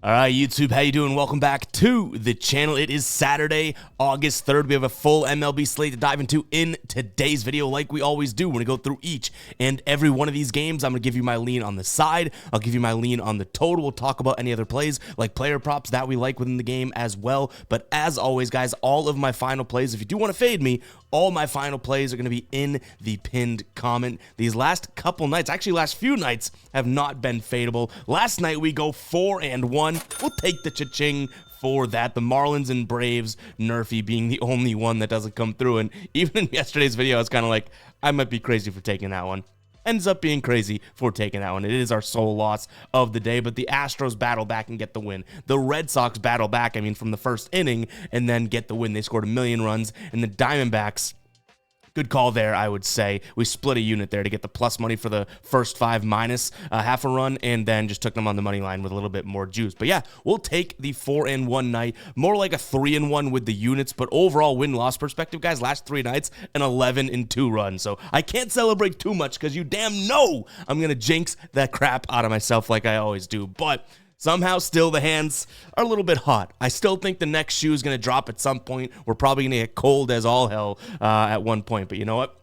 All right, YouTube, how you doing? Welcome back to the channel. It is Saturday, August 3rd. We have a full MLB slate to dive into in today's video. Like we always do, we're going to go through each and every one of these games. I'm going to give you my lean on the side. I'll give you my lean on the total. We'll talk about any other plays, like player props that we like within the game as well. But as always, guys, all of my final plays, if you do want to fade me, all my final plays are going to be in the pinned comment. These last couple nights, actually last few nights, have not been fadeable. Last night, we go 4-1. We'll take the cha-ching for that. The Marlins and Braves, Nerfy being the only one that doesn't come through. And even in yesterday's video, I was kind of like, I might be crazy for taking that one. Ends up being crazy for taking that one. It is our sole loss of the day, but the Astros battle back and get the win. The Red Sox battle back, from the first inning, and then get the win. They scored 1,000,000 runs, and the Diamondbacks, good call there, I would say. We split a unit there to get the plus money for the first 5 minus half a run, and then just took them on the money line with a little bit more juice. But yeah, we'll take the 4-1 night, more like a 3-1 with the units, but overall win-loss perspective, guys, last 3 nights, an 11-2 run. So I can't celebrate too much because you damn know I'm going to jinx that crap out of myself like I always do. But somehow still the hands are a little bit hot. I still think the next shoe is going to drop at some point. We're probably going to get cold as all hell at one point. But you know what?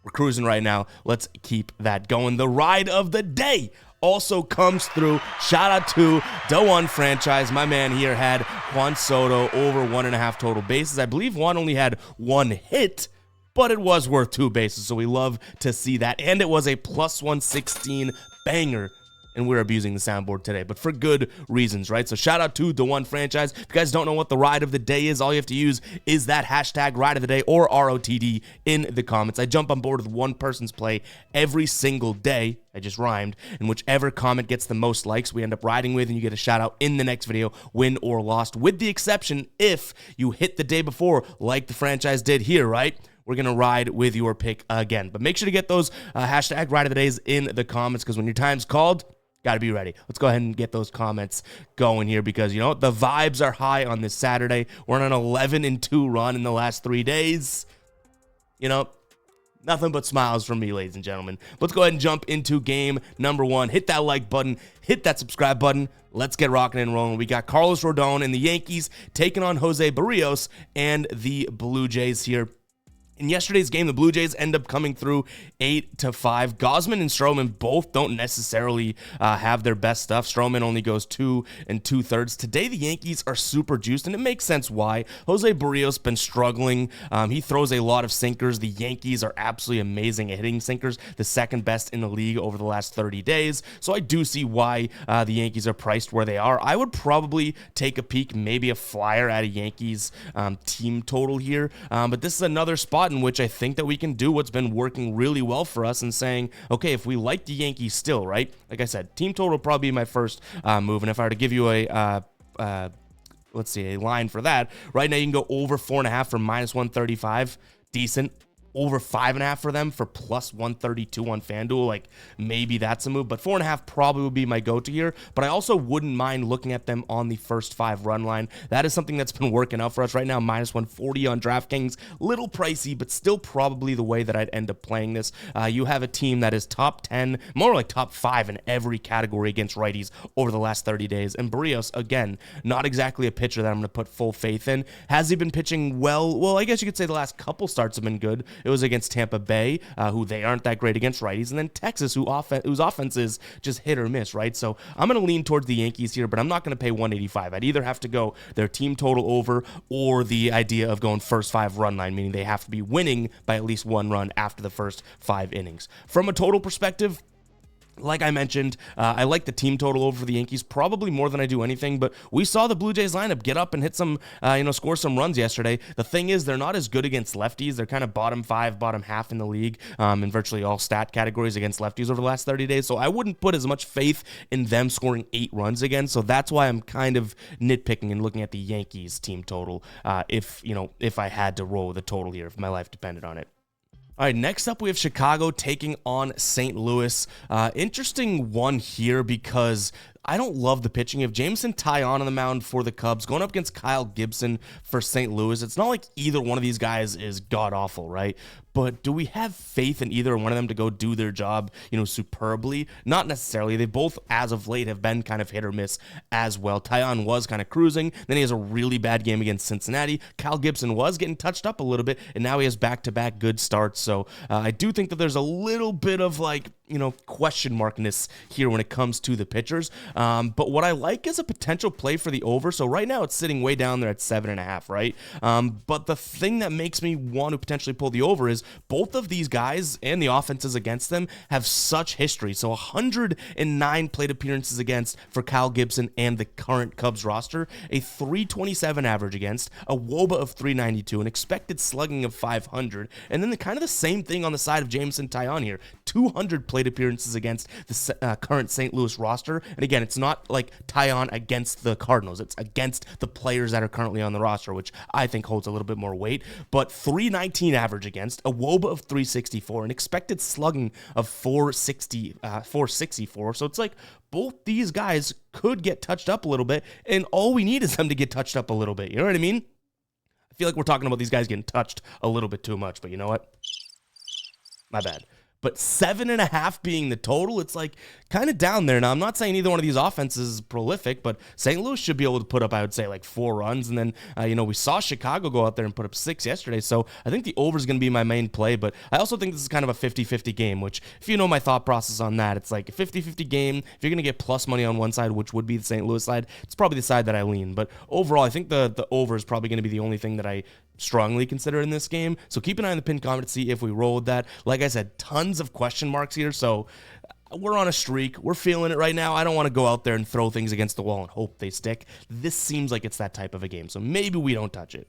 We're cruising right now. Let's keep that going. The ride of the day also comes through. Shout out to the One franchise. My man here had Juan Soto over 1.5 total bases. I believe Juan only had 1 hit, but it was worth 2 bases. So we love to see that. And it was a plus 116 banger. And we're abusing the soundboard today, but for good reasons, right? So shout out to the One franchise. If you guys don't know what the ride of the day is, all you have to use is that hashtag ride of the day or ROTD in the comments. I jump on board with one person's play every single day. I just rhymed. And whichever comment gets the most likes, we end up riding with, and you get a shout out in the next video, win or lost, with the exception if you hit the day before, like the franchise did here, right? We're going to ride with your pick again. But make sure to get those hashtag ride of the days in the comments, because when your time's called, got to be ready. Let's go ahead and get those comments going here because, you know, the vibes are high on this Saturday. We're on an 11-2 run in the last 3 days. You know, nothing but smiles from me, ladies and gentlemen. Let's go ahead and jump into game number 1. Hit that like button. Hit that subscribe button. Let's get rocking and rolling. We got Carlos Rodon and the Yankees taking on Jose Barrios and the Blue Jays here. In yesterday's game, the Blue Jays end up coming through 8-5. Gausman and Stroman both don't necessarily have their best stuff. Stroman only goes 2 2/3. Today, the Yankees are super juiced, and it makes sense why. Jose Barrios been struggling. He throws a lot of sinkers. The Yankees are absolutely amazing at hitting sinkers, the second best in the league over the last 30 days. So I do see why the Yankees are priced where they are. I would probably take a peek, maybe a flyer at a Yankees team total here. But this is another spot in which I think that we can do what's been working really well for us and saying, okay, if we like the Yankees still, right? Like I said, team total will probably be my first move. And if I were to give you a let's see, a line for that, right now you can go over 4.5 for minus 135. Decent. Over 5.5 for them for plus 132 on FanDuel. Like, maybe that's a move, but 4.5 probably would be my go-to here. But I also wouldn't mind looking at them on the first 5 run line. That is something that's been working out for us right now. Minus 140 on DraftKings. Little pricey, but still probably the way that I'd end up playing this. You have a team that is top 10, more like top 5 in every category against righties over the last 30 days. And Barrios, again, not exactly a pitcher that I'm going to put full faith in. Has he been pitching well? Well, I guess you could say the last couple starts have been good. It was against Tampa Bay, who they aren't that great against righties, and then Texas, whose offense is just hit or miss, right? So I'm going to lean towards the Yankees here, but I'm not going to pay 185. I'd either have to go their team total over or the idea of going first 5 run line, meaning they have to be winning by at least 1 run after the first 5 innings. From a total perspective, like I mentioned, I like the team total over for the Yankees probably more than I do anything, but we saw the Blue Jays lineup get up and hit some, score some runs yesterday. The thing is, they're not as good against lefties. They're kind of bottom 5, bottom half in the league in virtually all stat categories against lefties over the last 30 days, so I wouldn't put as much faith in them scoring 8 runs again, so that's why I'm kind of nitpicking and looking at the Yankees team total if I had to roll with a total here, if my life depended on it. All right, next up we have Chicago taking on St. Louis. Interesting one here because I don't love the pitching. You have Jameson Taillon on the mound for the Cubs, going up against Kyle Gibson for St. Louis. It's not like either one of these guys is god-awful, right? But do we have faith in either one of them to go do their job, superbly? Not necessarily. They both, as of late, have been kind of hit or miss as well. Taillon was kind of cruising. Then he has a really bad game against Cincinnati. Kyle Gibson was getting touched up a little bit, and now he has back-to-back good starts. So I do think that there's a little bit of question markness here when it comes to the pitchers. But what I like is a potential play for the over. So right now it's sitting way down there at 7.5, right? But the thing that makes me want to potentially pull the over is both of these guys and the offenses against them have such history. So 109 plate appearances against for Kyle Gibson and the current Cubs roster, a 327 average against, a WOBA of 392, an expected slugging of 500, and then the same thing on the side of Jameson Taillon here, 200 plate appearances against the current St. Louis roster. And again, it's not like Taillon against the Cardinals. It's against the players that are currently on the roster, which I think holds a little bit more weight. But 319 average against, a WOBA of 364, an expected slugging of 464. So it's like both these guys could get touched up a little bit, and all we need is them to get touched up a little bit. You know what I mean? I feel like we're talking about these guys getting touched a little bit too much, but you know what? My bad. But 7.5 being the total, it's kind of down there. Now, I'm not saying either one of these offenses is prolific, but St. Louis should be able to put up, I would say, 4 runs. And then, we saw Chicago go out there and put up 6 yesterday. So I think the over is going to be my main play. But I also think this is kind of a 50-50 game, which if you know my thought process on that, it's like a 50-50 game. If you're going to get plus money on one side, which would be the St. Louis side, it's probably the side that I lean. But overall, I think the over is probably going to be the only thing that I strongly consider in this game. So keep an eye on the pinned comment to see if we roll with that. Like I said, tons of question marks here. So we're on a streak. We're feeling it right now. I don't want to go out there and throw things against the wall and hope they stick. This seems like it's that type of a game. So maybe we don't touch it.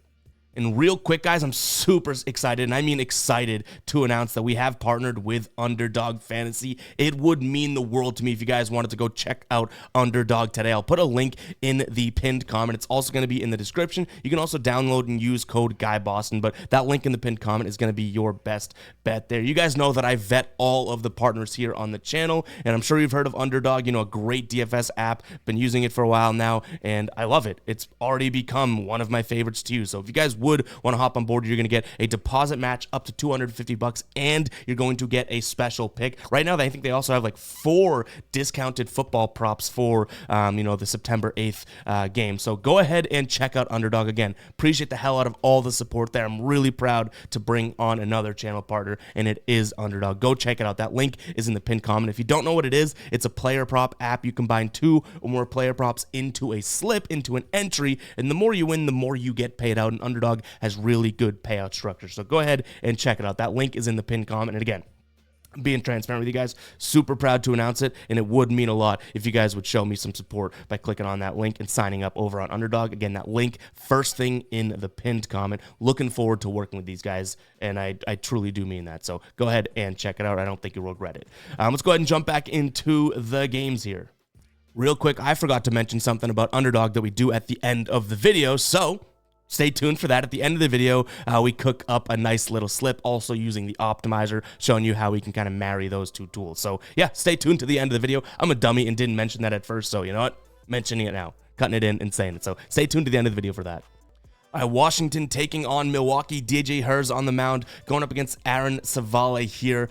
And real quick, guys, I'm super excited, and I mean excited, to announce that we have partnered with Underdog Fantasy. It would mean the world to me if you guys wanted to go check out Underdog today. I'll put a link in the pinned comment. It's also going to be in the description. You can also download and use code GUYBOSTON, but that link in the pinned comment is going to be your best bet there. You guys know that I vet all of the partners here on the channel, and I'm sure you've heard of Underdog, a great DFS app. Been using it for a while now, and I love it. It's already become one of my favorites to use. So if you guys would want to hop on board, you're going to get a deposit match up to $250, and you're going to get a special pick. Right now, I think they also have 4 discounted football props for, the September 8th game. So go ahead and check out Underdog. Again, appreciate the hell out of all the support there. I'm really proud to bring on another channel partner, and it is Underdog. Go check it out. That link is in the pinned comment. If you don't know what it is, it's a player prop app. You combine 2 or more player props into a slip, into an entry, and the more you win, the more you get paid out. And Underdog has really good payout structure. So go ahead and check it out. That link is in the pinned comment. And again, being transparent with you guys, super proud to announce it, and it would mean a lot if you guys would show me some support by clicking on that link and signing up over on Underdog. Again, that link, first thing in the pinned comment. Looking forward to working with these guys, and I truly do mean that. So go ahead and check it out. I don't think you'll regret it. Let's go ahead and jump back into the games here. Real quick, I forgot to mention something about Underdog that we do at the end of the video, so stay tuned for that. At the end of the video, we cook up a nice little slip, also using the optimizer, showing you how we can kind of marry those 2 tools. So yeah, stay tuned to the end of the video. I'm a dummy and didn't mention that at first, so you know what? Mentioning it now, cutting it in and saying it. So stay tuned to the end of the video for that. Washington taking on Milwaukee. DJ Herz on the mound, going up against Aaron Savale here.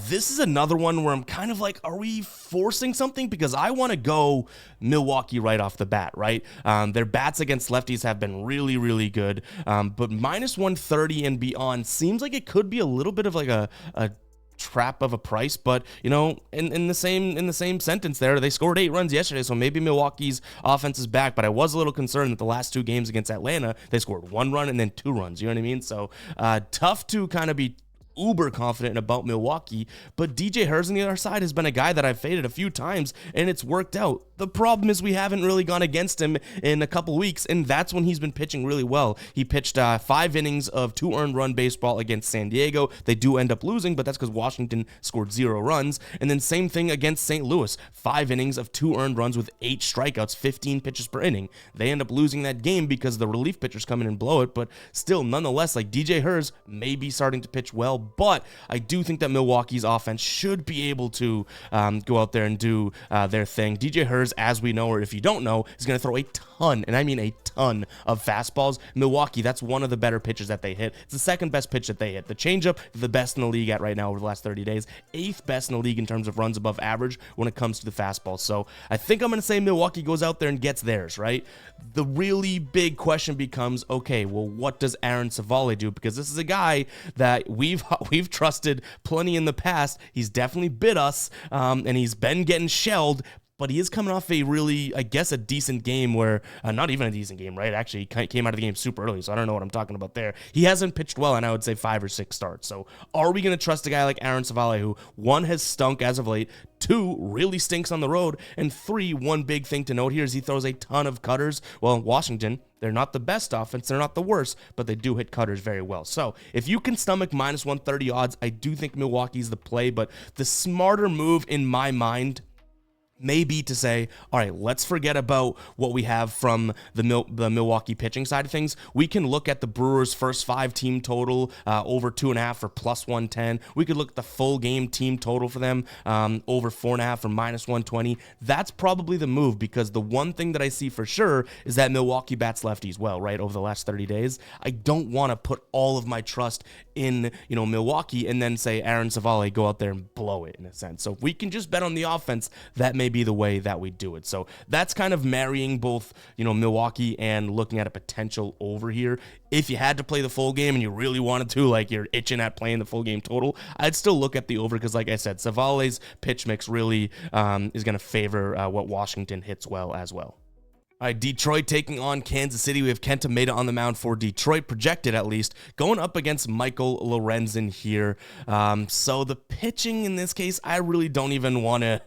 This is another one where I'm kind of like, are we forcing something? Because I want to go Milwaukee right off the bat, right? Their bats against lefties have been really, really good. But minus 130 and beyond seems like it could be a little bit of a trap of a price, but in the same sentence there, they scored 8 runs yesterday, so maybe Milwaukee's offense is back. But I was a little concerned that the last 2 games against Atlanta, they scored 1 run and then 2 runs. You know what I mean? So tough to kind of be uber confident about Milwaukee, but DJ Herz on the other side has been a guy that I've faded a few times, and it's worked out. The problem is we haven't really gone against him in a couple weeks, and that's when he's been pitching really well. He pitched 5 innings of 2 earned run baseball against San Diego. They do end up losing, but that's because Washington scored 0 runs. And then same thing against St. Louis. 5 innings of 2 earned runs with 8 strikeouts, 15 pitches per inning. They end up losing that game because the relief pitchers come in and blow it, but still, nonetheless, DJ Herz may be starting to pitch well, but I do think that Milwaukee's offense should be able to go out there and do their thing. DJ Hurts, as we know, or if you don't know, is going to throw a ton, and I mean a ton of fastballs. Milwaukee, that's one of the better pitches that they hit. It's the second best pitch that they hit. The changeup, the best in the league at right now over the last 30 days. 8th best in the league in terms of runs above average when it comes to the fastball. So I think I'm going to say Milwaukee goes out there and gets theirs, right? The really big question becomes, okay, well, what does Aaron Savale do? Because this is a guy that we've trusted plenty in the past. He's definitely bit us, and he's been getting shelled, but he is coming off a really, I guess, a decent game where, not even a decent game, right? Actually, he came out of the game super early, so I don't know what I'm talking about there. He hasn't pitched well, and I would say 5 or 6 starts. So are we going to trust a guy like Aaron Savale, who 1, has stunk as of late, 2, really stinks on the road, and 3, one big thing to note here is he throws a ton of cutters. Well, Washington, they're not the best offense, they're not the worst, but they do hit cutters very well. So if you can stomach minus 130 odds, I do think Milwaukee's the play, but the smarter move in my mind may be to say, all right, let's forget about what we have from the Milwaukee pitching side of things. We can look at the Brewers' first 5 team total, over 2.5 for plus 110. We could look at the full game team total for them, over 4.5 for minus 120. That's probably the move, because the one thing that I see for sure is that Milwaukee bats lefties well, right, over the last 30 days. I don't want to put all of my trust in, Milwaukee and then say Aaron Savale, go out there and blow it in a sense. So if we can just bet on the offense, that may be the way that we do it. So that's kind of marrying both, Milwaukee and looking at a potential over here. If you had to play the full game and you really wanted to, like you're itching at playing the full game total, I'd still look at the over, because like I said, Savale's pitch mix really is going to favor what Washington hits well as well. All right, Detroit taking on Kansas City. We have Kenta Maeda on the mound for Detroit, projected at least, going up against Michael Lorenzen here. So the pitching in this case, I really don't even want to,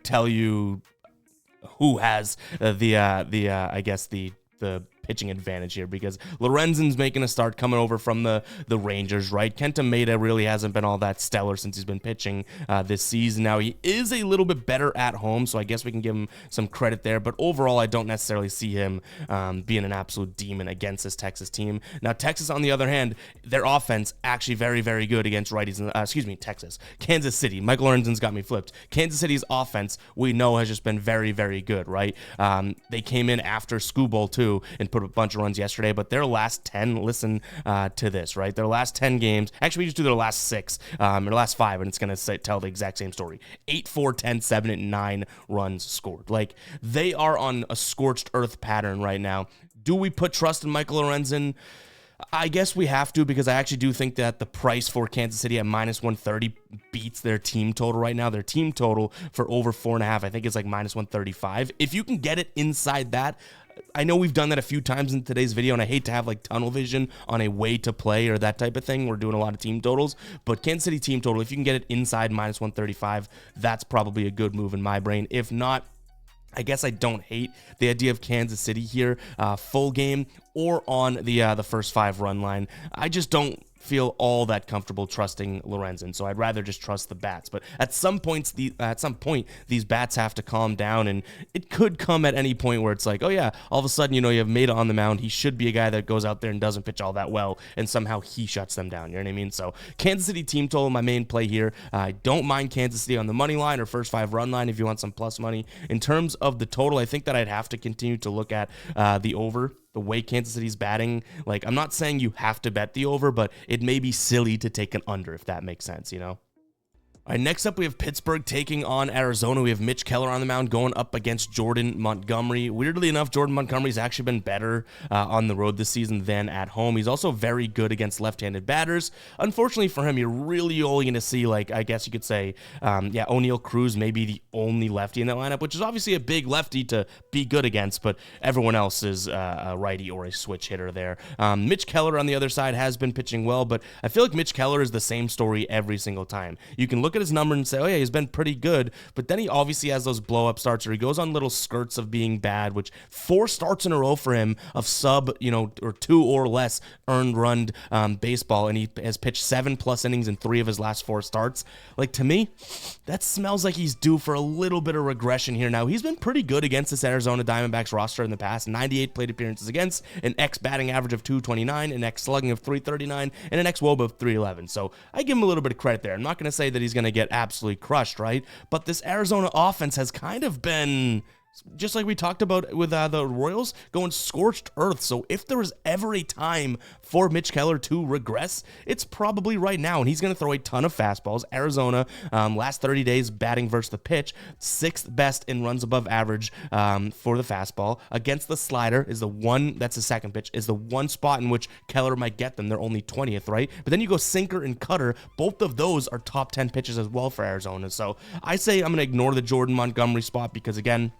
tell you who has the pitching advantage here, because Lorenzen's making a start coming over from the Rangers, right? Kenta Maeda really hasn't been all that stellar since he's been pitching this season. Now, he is a little bit better at home, so I guess we can give him some credit there, but overall, I don't necessarily see him being an absolute demon against this Texas team. Now, Texas, on the other hand, their offense actually very, very good against righties. Texas. Kansas City. Michael Lorenzen's got me flipped. Kansas City's offense, we know, has just been very, very good, right? They came in after Skubal, too, and put a bunch of runs yesterday, but their last 10, listen to this, right? Their last 10 games, actually we just do their last 6, or last 5, and it's going to tell the exact same story. 8, 4, 10, 7, and 9 runs scored. Like, they are on a scorched earth pattern right now. Do we put trust in Michael Lorenzen? I guess we have to, because I actually do think that the price for Kansas City at minus 130 beats their team total right now. Their team total for over 4.5, I think, is like minus 135. If you can get it inside that, I know we've done that a few times in today's video, and I hate to have like tunnel vision on a way to play or that type of thing. We're doing a lot of team totals, but Kansas City team total, if you can get it inside minus 135, that's probably a good move in my brain. If not, I guess I don't hate the idea of Kansas City here, full game or on the first 5 run line. I just don't feel all that comfortable trusting Lorenzen, so I'd rather just trust the bats. But at some point, these bats have to calm down, and it could come at any point where it's like, oh yeah, all of a sudden, you have Maeda on the mound. He should be a guy that goes out there and doesn't pitch all that well, and somehow he shuts them down. You know what I mean? So Kansas City team total, my main play here. I don't mind Kansas City on the money line or first 5 run line if you want some plus money. In terms of the total, I think that I'd have to continue to look at the over. The way Kansas City's batting, like, I'm not saying you have to bet the over, but it may be silly to take an under, if that makes sense, All right, next up, we have Pittsburgh taking on Arizona. We have Mitch Keller on the mound going up against Jordan Montgomery. Weirdly enough, Jordan Montgomery's actually been better on the road this season than at home. He's also very good against left-handed batters. Unfortunately for him, you're really only going to see, like, I guess you could say, O'Neal Cruz may be the only lefty in that lineup, which is obviously a big lefty to be good against, but everyone else is a righty or a switch hitter there. Mitch Keller on the other side has been pitching well, but I feel like Mitch Keller is the same story every single time. You can look look at his number and say, oh yeah, he's been pretty good, but then he obviously has those blow-up starts, or he goes on little skirts of being bad, which 4 starts in a row for him of sub, or 2 or less earned run baseball, and he has pitched 7+ innings in 3 of his last 4 starts. Like, to me, that smells like he's due for a little bit of regression here. Now, he's been pretty good against this Arizona Diamondbacks roster in the past. 98 plate appearances against, an X batting average of 229, an X slugging of 339, and an X WOBA of 311. So I give him a little bit of credit there. I'm not going to say that he's going to get absolutely crushed, right? But this Arizona offense has kind of been, just like we talked about with the Royals, going scorched earth. So if there was ever a time for Mitch Keller to regress, it's probably right now. And he's going to throw a ton of fastballs. Arizona, last 30 days batting versus the pitch, 6th best in runs above average for the fastball. Against the slider is the one, that's the second pitch, is the one spot in which Keller might get them. They're only 20th, right? But then you go sinker and cutter. Both of those are top 10 pitches as well for Arizona. So I say I'm going to ignore the Jordan Montgomery spot because, again,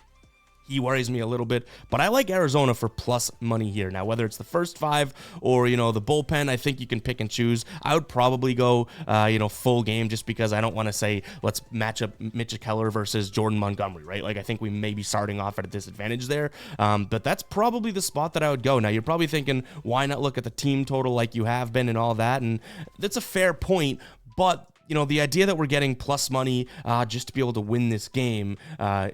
he worries me a little bit, but I like Arizona for plus money here. Now, whether it's the first 5 or, the bullpen, I think you can pick and choose. I would probably go, full game, just because I don't want to say, let's match up Mitch Keller versus Jordan Montgomery, right? Like, I think we may be starting off at a disadvantage there, but that's probably the spot that I would go. Now, you're probably thinking, why not look at the team total like you have been and all that? And that's a fair point, but the idea that we're getting plus money just to be able to win this game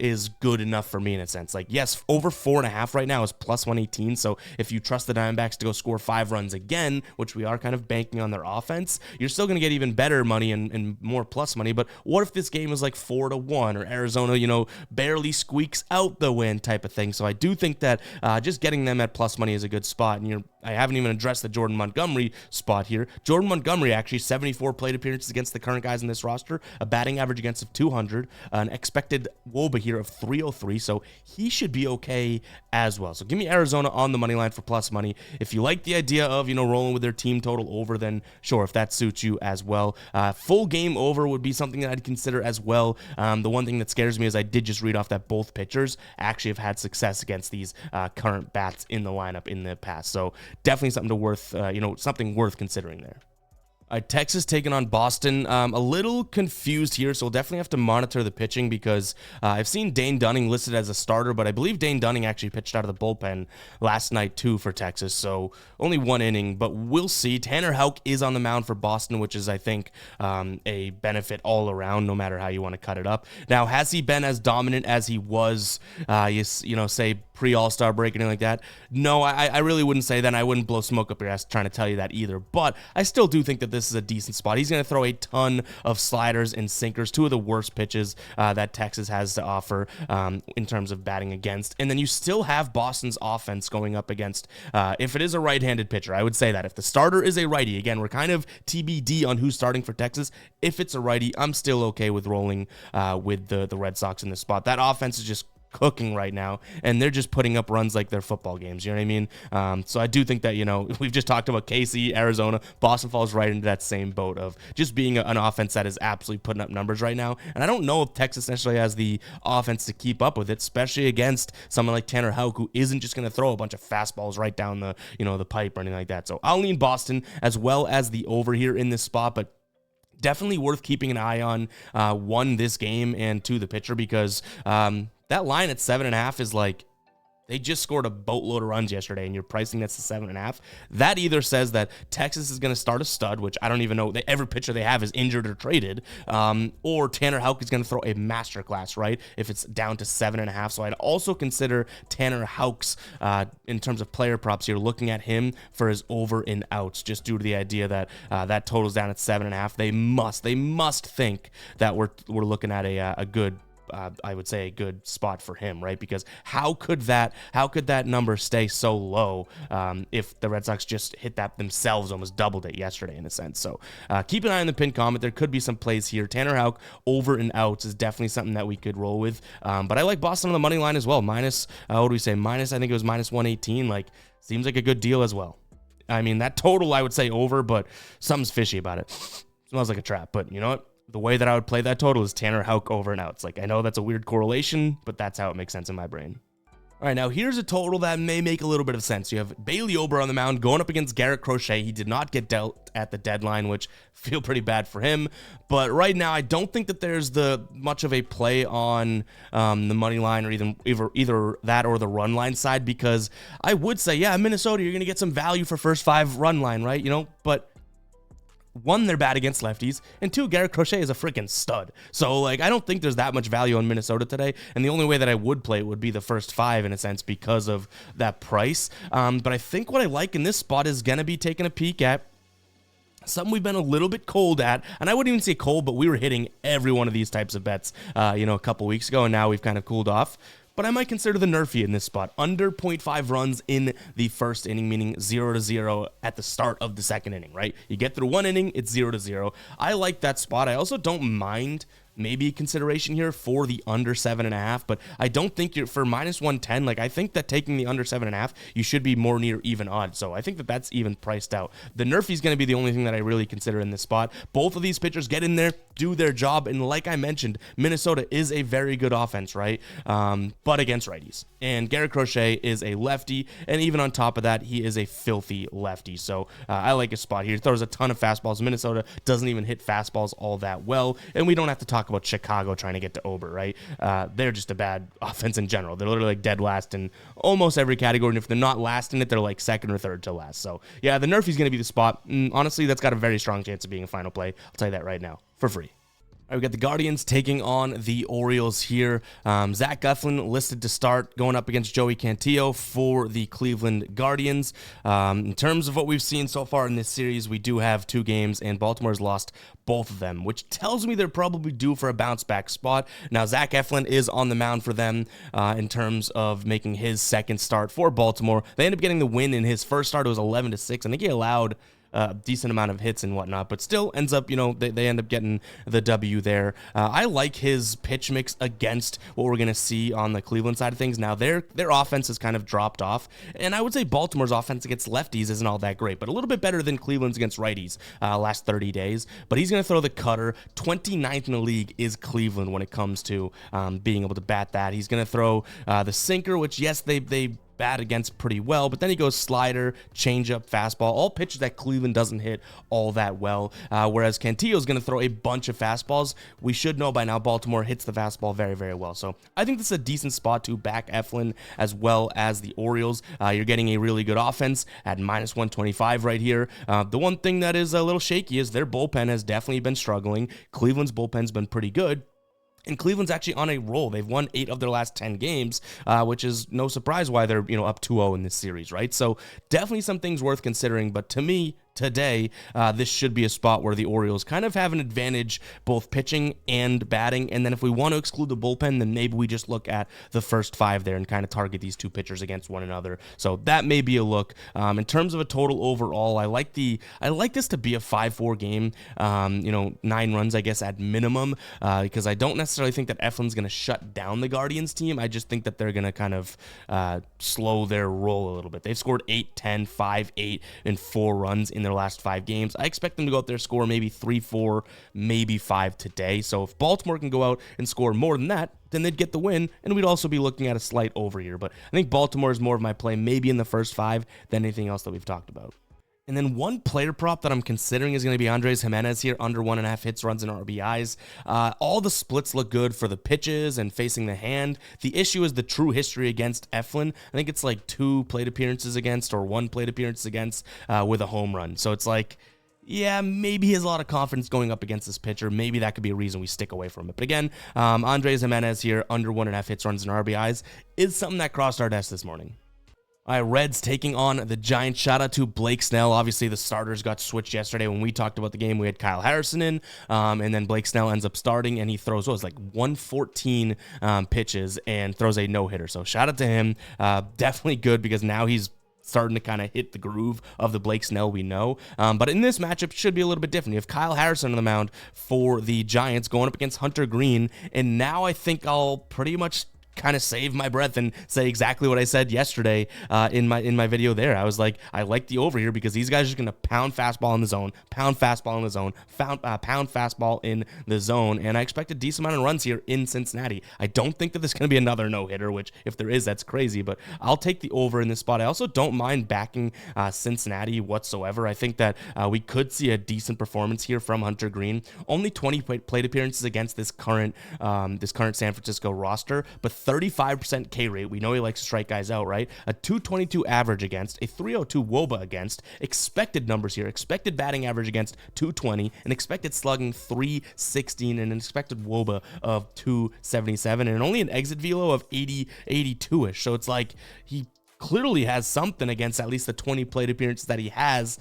is good enough for me in a sense. Like, yes, over 4.5 right now is plus 118. So if you trust the Diamondbacks to go score 5 runs again, which we are kind of banking on their offense, you're still going to get even better money and more plus money. But what if this game is like 4-1 or Arizona, barely squeaks out the win type of thing? So I do think that just getting them at plus money is a good spot. And I haven't even addressed the Jordan Montgomery spot here. Jordan Montgomery, actually 74 plate appearances against the current guys in this roster, a batting average against of 200, an expected WOBA here of 303, so he should be okay as well. So give me Arizona on the money line for plus money. If you like the idea of, rolling with their team total over, then sure, if that suits you as well. Full game over would be something that I'd consider as well. The one thing that scares me is I did just read off that both pitchers actually have had success against these current bats in the lineup in the past. So definitely something worth considering there. Texas taking on Boston. A little confused here, so we'll definitely have to monitor the pitching because I've seen Dane Dunning listed as a starter, but I believe Dane Dunning actually pitched out of the bullpen last night too for Texas, so only 1 inning, but we'll see. Tanner Houck is on the mound for Boston, which is, I think, a benefit all around, no matter how you want to cut it up. Now, has he been as dominant as he was, say, pre-All-Star break, anything like that? No, I really wouldn't say that, and I wouldn't blow smoke up your ass trying to tell you that either, but I still do think that this is a decent spot. He's going to throw a ton of sliders and sinkers, 2 of the worst pitches that Texas has to offer in terms of batting against. And then you still have Boston's offense going up against, if it is a right-handed pitcher, I would say that. If the starter is a righty, again, we're kind of TBD on who's starting for Texas. If it's a righty, I'm still okay with rolling with the Red Sox in this spot. That offense is just cooking right now, and they're just putting up runs like they're football games, you know what I mean? So I do think that, we've just talked about KC, Arizona, Boston falls right into that same boat of just being an offense that is absolutely putting up numbers right now, and I don't know if Texas necessarily has the offense to keep up with it, especially against someone like Tanner Houck, who isn't just going to throw a bunch of fastballs right down the, the pipe or anything like that. So I'll lean Boston as well as the over here in this spot, but definitely worth keeping an eye on, 1, this game, and 2, the pitcher, because that line at 7.5 is like, they just scored a boatload of runs yesterday, and you're pricing that's to 7.5. That either says that Texas is going to start a stud, which I don't even know, every pitcher they have is injured or traded, or Tanner Houck is going to throw a masterclass, right, if it's down to 7.5. So I'd also consider Tanner Houck's, in terms of player props, you're looking at him for his over and outs, just due to the idea that that totals down at 7.5. They must think that we're looking at a good, I would say, a good spot for him, right? Because how could that number stay so low if the Red Sox just hit that themselves, almost doubled it yesterday in a sense? So keep an eye on the pinned comment. There could be some plays here. Tanner Houck over and outs is definitely something that we could roll with. But I like Boston on the money line as well. Minus, what do we say? Minus, I think it was minus 118. Like, seems like a good deal as well. I mean, that total, I would say over, but something's fishy about it. Smells like a trap, but you know what? The way that I would play that total is Tanner Houck over and outs. Like, I know that's a weird correlation, but that's how it makes sense in my brain. All right, now here's a total that may make a little bit of sense. You have Bailey Ober on the mound going up against Garrett Crochet. He did not get dealt at the deadline, which feel pretty bad for him. But right now, I don't think that there's much of a play on the money line or either that or the run line side, because I would say, yeah, Minnesota, you're going to get some value for first 5 run line, right? But one, they're bad against lefties, and 2, Garrett Crochet is a freaking stud. So, I don't think there's that much value on Minnesota today, and the only way that I would play it would be the first 5, in a sense, because of that price. But I think what I like in this spot is going to be taking a peek at something we've been a little bit cold at, and I wouldn't even say cold, but we were hitting every one of these types of bets, a couple weeks ago, and now we've kind of cooled off. But I might consider the Nerfy in this spot. Under 0.5 runs in the first inning, meaning 0-0 at the start of the second inning, right? You get through 1 inning, it's 0-0. I like that spot. I also don't mind maybe consideration here for the under 7.5, but I don't think you're for -110. I think that taking the under 7.5, you should be more near even odds. So I think that that's even priced out. The Nerfy is going to be the only thing that I really consider in this spot. Both of these pitchers get in there, do their job, and like I mentioned, Minnesota is a very good offense, right? But against righties. And Garrett Crochet is a lefty, and even on top of that, he is a filthy lefty. So I like his spot here. He throws a ton of fastballs. Minnesota doesn't even hit fastballs all that well, and we don't have to talk about Chicago trying to get to Ober, right? They're just a bad offense in general. They're literally dead last in almost every category, and if they're not last in it, they're second or third to last. So yeah, the Nerfy's going to be the spot. Honestly, that's got a very strong chance of being a final play. I'll tell you that right now for free. All right, we got the Guardians taking on the Orioles here. Zach Eflin listed to start, going up against Joey Cantillo for the Cleveland Guardians. In terms of what we've seen so far in this series, we do have 2 games, and Baltimore's lost both of them, which tells me they're probably due for a bounce-back spot. Now, Zach Eflin is on the mound for them in terms of making his second start for Baltimore. They ended up getting the win in his first start. It was 11-6. I think he allowed a decent amount of hits and whatnot, but still ends up, they end up getting the W there. I like his pitch mix against what we're going to see on the Cleveland side of things. Now, their offense has kind of dropped off, and I would say Baltimore's offense against lefties isn't all that great, but a little bit better than Cleveland's against righties last 30 days. But he's going to throw the cutter. 29th in the league is Cleveland when it comes to being able to bat that. He's going to throw the sinker, which, yes, they bat against pretty well, but then he goes slider, changeup, fastball, all pitches that Cleveland doesn't hit all that well, whereas Cantillo's going to throw a bunch of fastballs. We should know by now Baltimore hits the fastball very, very well, so I think this is a decent spot to back Eflin as well as the Orioles. You're getting a really good offense at -125 right here. The one thing that is a little shaky is their bullpen has definitely been struggling. Cleveland's bullpen's been pretty good, and Cleveland's actually on a roll. They've won 8 of their last 10 games, which is no surprise why they're up 2-0 in this series, right? So definitely some things worth considering. But to me, today, this should be a spot where the Orioles kind of have an advantage, both pitching and batting. And then if we want to exclude the bullpen, then maybe we just look at the first 5 there and kind of target these 2 pitchers against one another. So that may be a look. In terms of a total overall, I like this to be a 5-4 game. 9 runs, I guess, at minimum, because I don't necessarily think that Eflin's going to shut down the Guardians team. I just think that they're going to kind of slow their roll a little bit. They've scored 8, 10, 5, 8, and 4 runs in their last 5 games. I expect them to go out there, score maybe 3, 4, maybe 5 today. So if Baltimore can go out and score more than that, then they'd get the win, and we'd also be looking at a slight over here. But I think Baltimore is more of my play, maybe in the first 5 than anything else that we've talked about. And then one player prop that I'm considering is going to be Andres Jimenez here, under 1.5 hits, runs, and RBIs. All the splits look good for the pitches and facing the hand. The issue is the true history against Eflin. I think it's 2 plate appearances against or 1 plate appearance against with a home run. So it's yeah, maybe he has a lot of confidence going up against this pitcher. Maybe that could be a reason we stick away from it. But again, Andres Jimenez here, under 1.5 hits, runs, and RBIs, is something that crossed our desk this morning. All right, Reds taking on the Giants. Shout out to Blake Snell. Obviously, the starters got switched yesterday when we talked about the game. We had Kyle Harrison in, and then Blake Snell ends up starting, and he throws, 114 pitches and throws a no-hitter. So shout out to him. Definitely good because now he's starting to kind of hit the groove of the Blake Snell we know. But in this matchup, it should be a little bit different. You have Kyle Harrison on the mound for the Giants going up against Hunter Green, and now I think I'll pretty much kind of save my breath and say exactly what I said yesterday in my video there. I was like, I like the over here because these guys are just going to pound fastball in the zone, pound fastball in the zone, pound fastball in the zone, and I expect a decent amount of runs here in Cincinnati. I don't think that there's going to be another no-hitter, which if there is, that's crazy, but I'll take the over in this spot. I also don't mind backing Cincinnati whatsoever. I think that we could see a decent performance here from Hunter Green. Only 20 plate appearances against this current San Francisco roster, but 35% K rate. We know he likes to strike guys out, right? A 222 average against, a 302 WOBA against, expected numbers here, expected batting average against 220, an expected slugging 316, and an expected WOBA of 277, and only an exit velo of 82-ish. So it's like he clearly has something against at least the 20 plate appearances that he has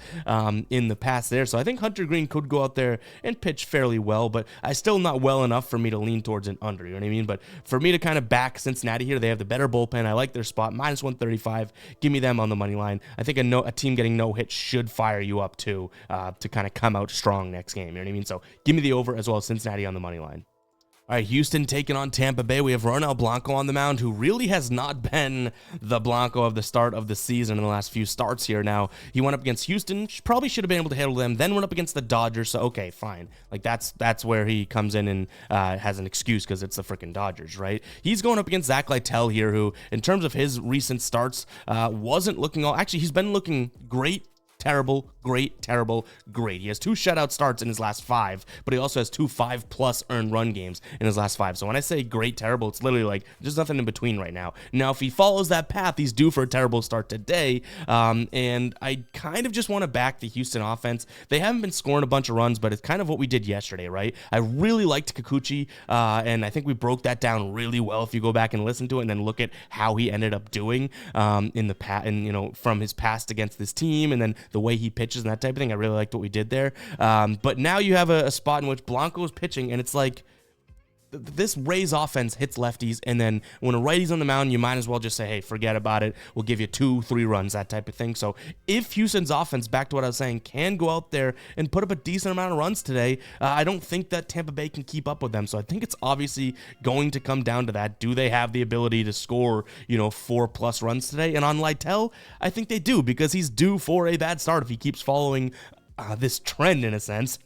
in the past there. So I think Hunter Green could go out there and pitch fairly well, but I still not well enough for me to lean towards an under, you know what I mean? But for me to kind of back Cincinnati here, they have the better bullpen. I like their spot, minus 135. Give me them on the money line. I think a team getting no hit should fire you up too, to kind of come out strong next game, you know what I mean? So give me the over as well as Cincinnati on the money line. All right, Houston taking on Tampa Bay. We have Ronel Blanco on the mound, who really has not been the Blanco of the start of the season in the last few starts here. Now, he went up against Houston, probably should have been able to handle them, then went up against the Dodgers, so okay, fine. Like, that's where he comes in and has an excuse because it's the freaking Dodgers, right? He's going up against Zach Littell here, who, in terms of his recent starts, wasn't looking all... Actually, he's been looking great, terrible, great, terrible, great. He has 2 shutout starts in his last 5, but he also has 2 5+ earned run games in his last 5. So when I say great, terrible, it's literally like there's nothing in between right now. Now, if he follows that path, he's due for a terrible start today, and I kind of just want to back the Houston offense. They haven't been scoring a bunch of runs, but it's kind of what we did yesterday, right? I really liked Kikuchi, and I think we broke that down really well if you go back and listen to it and then look at how he ended up doing in the past, and from his past against this team, and then the way he pitches and that type of thing. I really liked what we did there. But now you have a spot in which Blanco is pitching, and it's like this Rays offense hits lefties, and then when a righty's on the mound, you might as well just say, hey, forget about it. We'll give you 2-3 runs, that type of thing. So if Houston's offense, back to what I was saying, can go out there and put up a decent amount of runs today, I don't think that Tampa Bay can keep up with them. So I think it's obviously going to come down to that. Do they have the ability to score, 4+ runs today? And on Littell, I think they do, because he's due for a bad start if he keeps following this trend in a sense.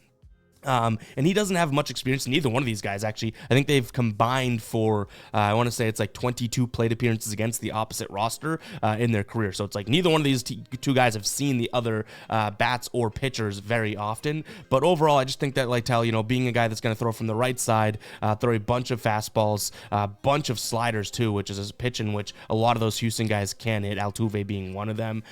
And he doesn't have much experience in either one of these guys, actually. I think they've combined for, I want to say it's like 22 plate appearances against the opposite roster in their career. So it's like neither one of these two guys have seen the other bats or pitchers very often. But overall, I just think that Littell, being a guy that's going to throw from the right side, throw a bunch of fastballs, a bunch of sliders too, which is a pitch in which a lot of those Houston guys can hit, Altuve being one of them.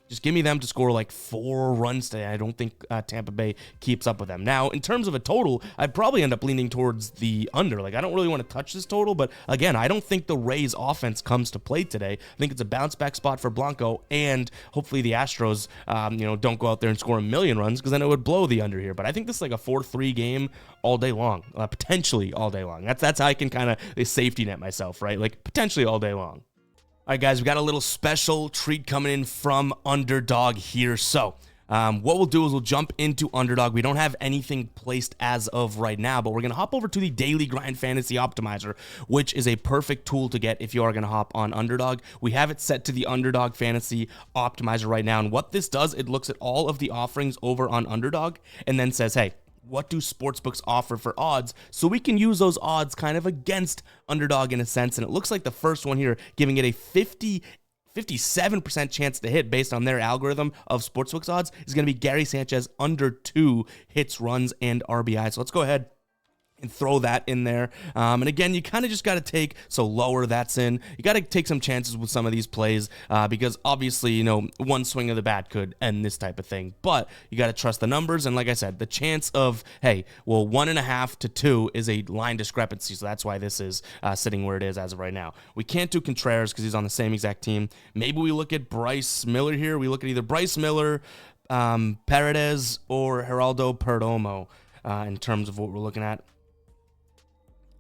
Just give me them to score like 4 runs today. I don't think Tampa Bay keeps up with them. Now, in terms of a total, I'd probably end up leaning towards the under. Like, I don't really want to touch this total, but again, I don't think the Rays offense comes to play today. I think it's a bounce back spot for Blanco, and hopefully the Astros, don't go out there and score a million runs, because then it would blow the under here. But I think this is like a 4-3 game all day long, potentially all day long. That's how I can kind of safety net myself, right? Like, potentially all day long. All right, guys, we got a little special treat coming in from Underdog here. So what we'll do is we'll jump into Underdog. We don't have anything placed as of right now, but we're going to hop over to the Daily Grind Fantasy Optimizer, which is a perfect tool to get if you are going to hop on Underdog. We have it set to the Underdog Fantasy Optimizer right now, and what this does, it looks at all of the offerings over on Underdog and then says, hey, what do sportsbooks offer for odds? So we can use those odds kind of against Underdog in a sense, and it looks like the first one here, giving it a 57% chance to hit based on their algorithm of sportsbooks odds, is going to be Gary Sanchez under 2 hits, runs, and RBI. So let's go ahead and throw that in there. And again, you kind of just got to take, so lower that's in. You got to take some chances with some of these plays because obviously, one swing of the bat could end this type of thing. But you got to trust the numbers. And like I said, the chance of, 1.5 to 2 is a line discrepancy. So that's why this is sitting where it is as of right now. We can't do Contreras because he's on the same exact team. Maybe we look at Bryce Miller here. We look at either Bryce Miller, Paredes, or Geraldo Perdomo in terms of what we're looking at.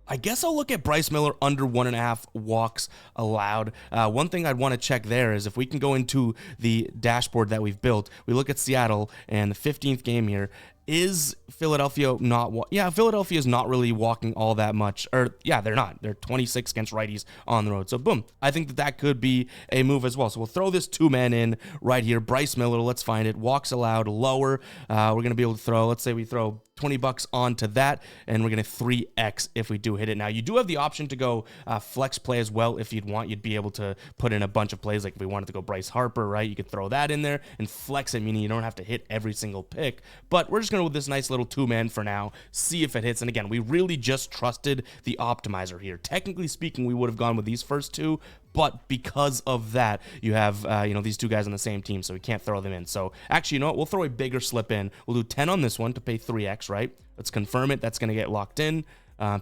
I guess I'll look at Bryce Miller under 1.5 walks allowed. One thing I'd want to check there is if we can go into the dashboard that we've built, we look at Seattle and the 15th game here, Is Philadelphia not? Yeah, Philadelphia is not really walking all that much. Or yeah, they're not. They're 26 against righties on the road. So boom, I think that could be a move as well. So we'll throw this 2-man in right here. Bryce Miller, let's find it. Walks allowed lower. We're gonna be able to throw. Let's say we throw $20 onto that, and we're gonna 3x if we do hit it. Now you do have the option to go flex play as well if you'd want. You'd be able to put in a bunch of plays, like if we wanted to go Bryce Harper, right? You could throw that in there and flex it, meaning you don't have to hit every single pick. But we're just gonna go with this nice little 2-man for now, see if it hits. And again, we really just trusted the optimizer here. Technically speaking, we would have gone with these first two, but because of that, you have these two guys on the same team, so we can't throw them in. So actually, you know what? We'll throw a bigger slip in. We'll do 10 on this one to pay 3x, right? Let's confirm it. That's going to get locked in.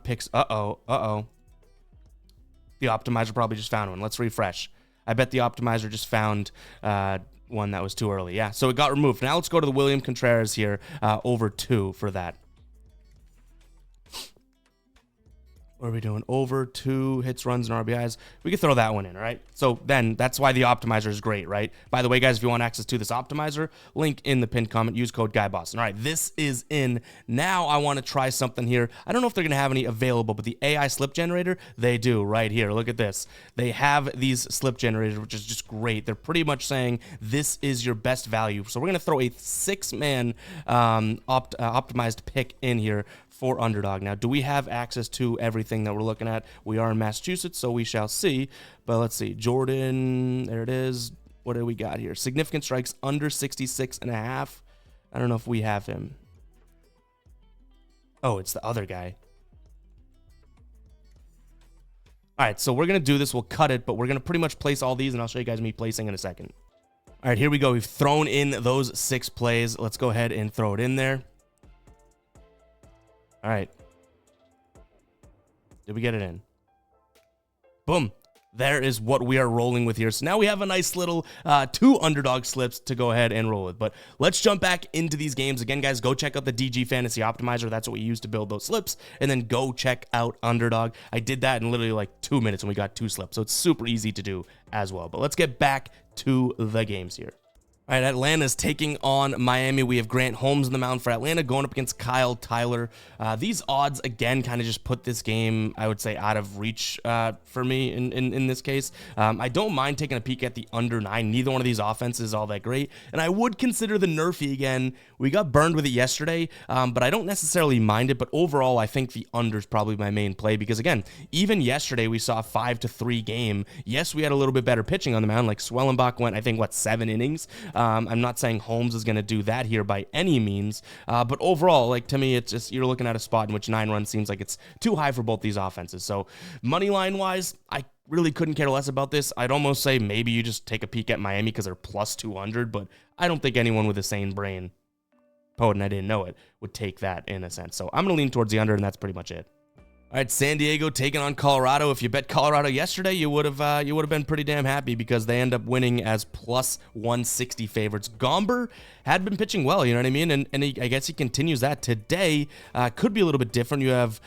Picks. Uh-oh. The optimizer probably just found one. Let's refresh. I bet the optimizer just found one that was too early. Yeah, so it got removed. Now let's go to the William Contreras here, over 2 for that. What are we doing? Over 2 hits, runs, and RBIs. We could throw that one in, all right? So then that's why the optimizer is great, right? By the way, guys, if you want access to this optimizer, link in the pinned comment, use code GUYBOSTON. All right, this is in. Now I want to try something here. I don't know if they're going to have any available, but the AI slip generator, they do right here. Look at this. They have these slip generators, which is just great. They're pretty much saying this is your best value. So we're going to throw a 6-man optimized pick in here for underdog. Now, do we have access to everything that we're looking at? We are in Massachusetts, so we shall see. But let's see. Jordan, there it is. What do we got here? Significant strikes under 66.5. I don't know if we have him. Oh, it's the other guy. All right, so we're going to do this. We'll cut it, but we're going to pretty much place all these, and I'll show you guys me placing in a second. All right, here we go. We've thrown in those 6 plays. Let's go ahead and throw it in there. All right. Did we get it in? Boom. There is what we are rolling with here. So now we have a nice little 2 underdog slips to go ahead and roll with. But let's jump back into these games. Again, guys, go check out the DG Fantasy Optimizer. That's what we use to build those slips. And then go check out Underdog. I did that in literally like 2 minutes and we got 2 slips. So it's super easy to do as well. But let's get back to the games here. All right, Atlanta's taking on Miami. We have Grant Holmes in the mound for Atlanta going up against Kyle Tyler. These odds, again, kind of just put this game, I would say, out of reach for me in this case. I don't mind taking a peek at the under 9. Neither one of these offenses is all that great. And I would consider the Nerfy again. We got burned with it yesterday, but I don't necessarily mind it. But overall, I think the under is probably my main play because, again, even yesterday we saw a 5-3 game. Yes, we had a little bit better pitching on the mound. Like Swellenbach went, I think, 7 innings? I'm not saying Holmes is going to do that here by any means, but overall, like to me, it's just you're looking at a spot in which 9 runs seems like it's too high for both these offenses. So money line wise, I really couldn't care less about this. I'd almost say maybe you just take a peek at Miami because they're plus 200, but I don't think anyone with a sane brain, and I didn't know it, would take that in a sense. So I'm going to lean towards the under, and that's pretty much it. All right, San Diego taking on Colorado. If you bet Colorado yesterday, you would have been pretty damn happy because they end up winning as plus 160 favorites. Gomber had been pitching well, you know what I mean? And I guess he continues that today. Could be a little bit different. You have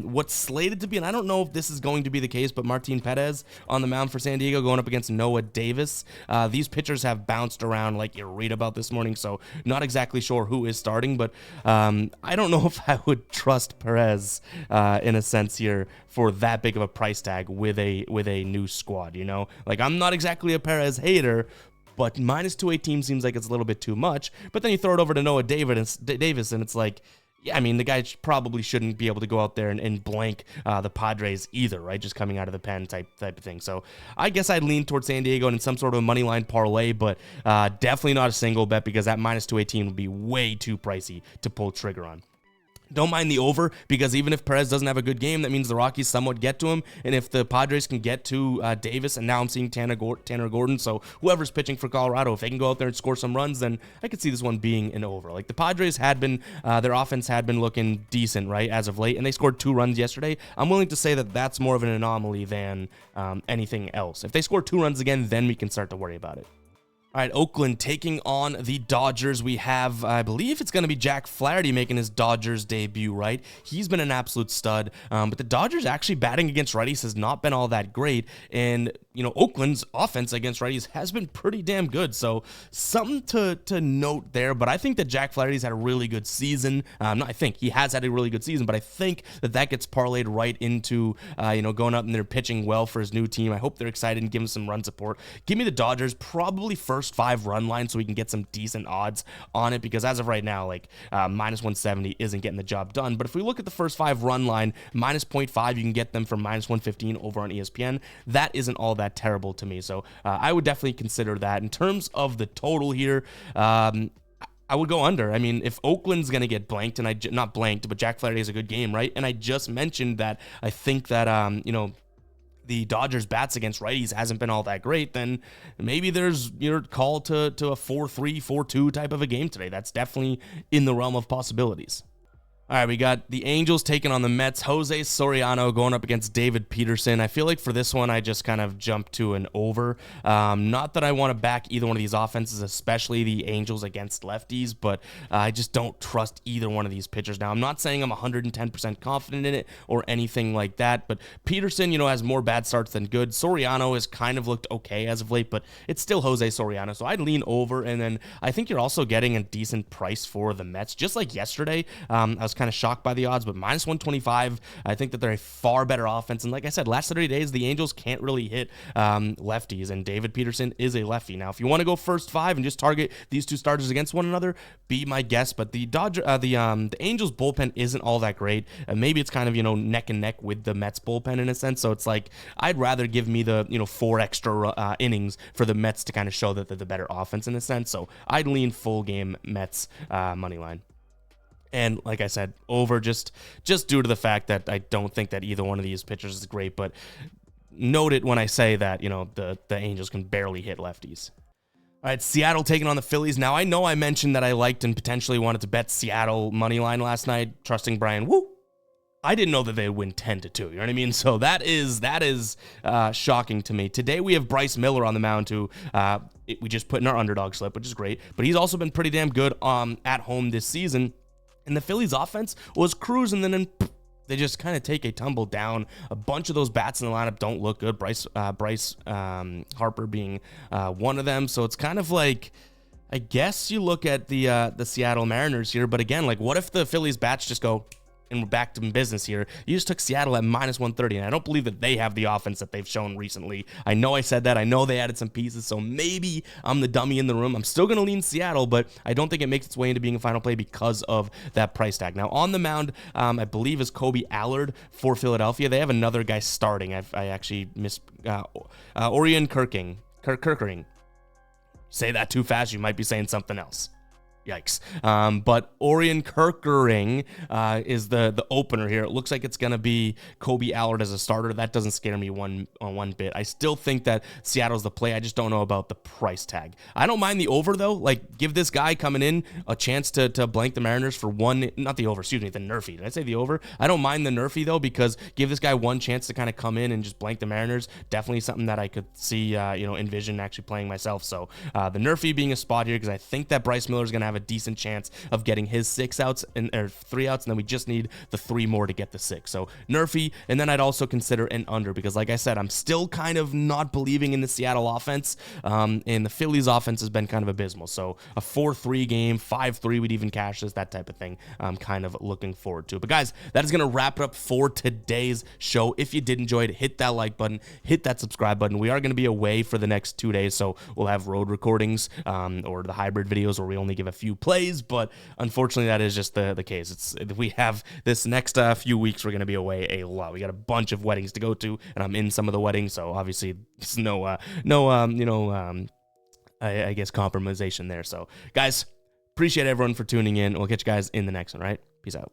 what's slated to be, and I don't know if this is going to be the case, but Martin Perez on the mound for San Diego going up against Noah Davis. These pitchers have bounced around like you read about this morning, so not exactly sure who is starting, but I don't know if I would trust Perez in a sense here for that big of a price tag with a new squad, you know? Like, I'm not exactly a Perez hater, but minus 218 seems like it's a little bit too much. But then you throw it over to Noah Davis, and it's like, yeah, I mean, the guy probably shouldn't be able to go out there and blank the Padres either, right? Just coming out of the pen type of thing. So I guess I'd lean towards San Diego and in some sort of a money line parlay, but definitely not a single bet because that minus 218 would be way too pricey to pull trigger on. Don't mind the over because even if Perez doesn't have a good game, that means the Rockies somewhat get to him. And if the Padres can get to Davis, and now I'm seeing Tanner Gordon, so whoever's pitching for Colorado, if they can go out there and score some runs, then I could see this one being an over. Like the Padres had been, their offense had been looking decent, right, as of late, and they scored 2 runs yesterday. I'm willing to say that that's more of an anomaly than anything else. If they score 2 runs again, then we can start to worry about it. All right, Oakland taking on the Dodgers. We have, I believe it's going to be Jack Flaherty making his Dodgers debut, right? He's been an absolute stud, but the Dodgers actually batting against righties has not been all that great, and Oakland's offense against righties has been pretty damn good. So something to note there. But I think that Jack Flaherty's had a really good season. I think he has had a really good season, but I think that gets parlayed right into, going up and they're pitching well for his new team. I hope they're excited and give him some run support. Give me the Dodgers, probably first 5 run line so we can get some decent odds on it, because as of right now, minus 170 isn't getting the job done. But if we look at the first 5 run line, minus 0.5, you can get them from minus 115 over on ESPN. That isn't all that terrible to me. So I would definitely consider that. In terms of the total here, I would go under. I mean, if Oakland's going to get blanked, and not blanked, but Jack Flaherty has a good game, right? And I just mentioned that I think that, the Dodgers bats against righties hasn't been all that great, then maybe there's your call to a 4-3, 4-2 type of a game today. That's definitely in the realm of possibilities. All right, we got the Angels taking on the Mets. Jose Soriano going up against David Peterson. I feel like for this one, I just kind of jumped to an over. Not that I want to back either one of these offenses, especially the Angels against lefties, but I just don't trust either one of these pitchers. Now, I'm not saying I'm 110% confident in it or anything like that, but Peterson, has more bad starts than good. Soriano has kind of looked okay as of late, but it's still Jose Soriano, so I'd lean over. And then I think you're also getting a decent price for the Mets. Just like yesterday, I was kind of shocked by the odds, but minus 125, I think that they're a far better offense. And like I said, last 30 days, the Angels can't really hit lefties, and David Peterson is a lefty. Now, if you want to go first 5 and just target these 2 starters against one another, be my guest. But the Angels bullpen isn't all that great. Maybe it's kind of, neck and neck with the Mets bullpen in a sense. So it's like, I'd rather give me the, 4 extra innings for the Mets to kind of show that they're the better offense in a sense. So I'd lean full game Mets money line. And like I said, over just due to the fact that I don't think that either one of these pitchers is great. But note it when I say that, the Angels can barely hit lefties. All right, Seattle taking on the Phillies. Now, I know I mentioned that I liked and potentially wanted to bet Seattle money line last night, trusting Brian Woo. I didn't know that they'd win 10-2. You know what I mean? So that is shocking to me. Today we have Bryce Miller on the mound who we just put in our underdog slip, which is great. But he's also been pretty damn good at home this season. And the Phillies offense was cruising, and then they just kind of take a tumble down. A bunch of those bats in the lineup don't look good. Bryce Harper being one of them. So it's kind of like, I guess you look at the Seattle Mariners here, but again, what if the Phillies bats just go, and we're back to business here. You just took Seattle at minus 130, and I don't believe that they have the offense that they've shown recently. I know I said that. I know they added some pieces, so maybe I'm the dummy in the room. I'm still going to lean Seattle, but I don't think it makes its way into being a final play because of that price tag. Now, on the mound, I believe is Kobe Allard for Philadelphia. They have another guy starting. I actually missed Orion Kirkering. Say that too fast, you might be saying something else. Yikes. But Orion Kirkering is the opener here. It looks like it's going to be Kobe Allard as a starter. That doesn't scare me one bit. I still think that Seattle's the play. I just don't know about the price tag. I don't mind the over, though. Give this guy coming in a chance to blank the Mariners for the Nerfy. Did I say the over? I don't mind the Nerfy, though, because give this guy one chance to kind of come in and just blank the Mariners. Definitely something that I could see, envision actually playing myself. So the Nerfy being a spot here, because I think that Bryce Miller is going to have a decent chance of getting his 6 outs or 3 outs, and then we just need the 3 more to get the 6. So Nerfy, and then I'd also consider an under, because like I said, I'm still kind of not believing in the Seattle offense, and the Phillies offense has been kind of abysmal. So a 4-3 game, 5-3, we'd even cash this, that type of thing. I'm kind of looking forward to. But guys, that is going to wrap it up for today's show. If you did enjoy it, hit that like button, hit that subscribe button. We are going to be away for the next 2 days, so we'll have road recordings or the hybrid videos where we only give a few plays, but unfortunately that is just the case. We have this next few weeks, we're going to be away a lot. We got a bunch of weddings to go to, and I'm in some of the weddings, so obviously there's no I guess compromisation there. So guys, appreciate everyone for tuning in. We'll catch you guys in the next one, right? Peace out.